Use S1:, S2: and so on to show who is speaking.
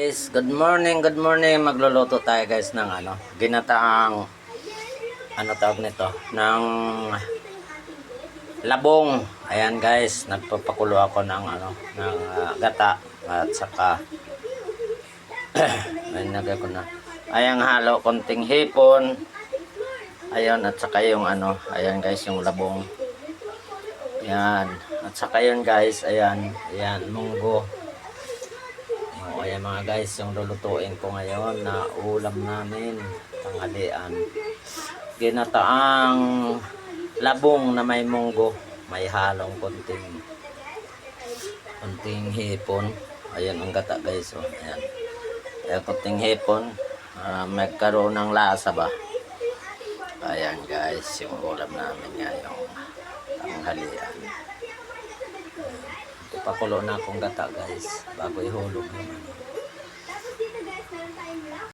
S1: Guys, good morning, good morning. Magluluto tayo guys ng ginataang tawag nito, ng labong. Ayan guys, nagpapakulo ako ng gata at saka ay nagay ko na. Ayang halo konting hipon. Ayun at saka yung ayan guys, yung labong. Ayan. At saka yun guys, ayan, munggo. Ayan mga guys, yung lulutuin ko ngayon na ulam namin tanghalian. Ginataang labong na may munggo, may halong konting hipon. Ayan ang gata guys, oh. Ayan. Ayan konting hipon, magkaroon ng lasa ba. Ayan guys, yung ulam namin ngayong tanghalian. Pakulo na akong gata guys bago ihulog naman.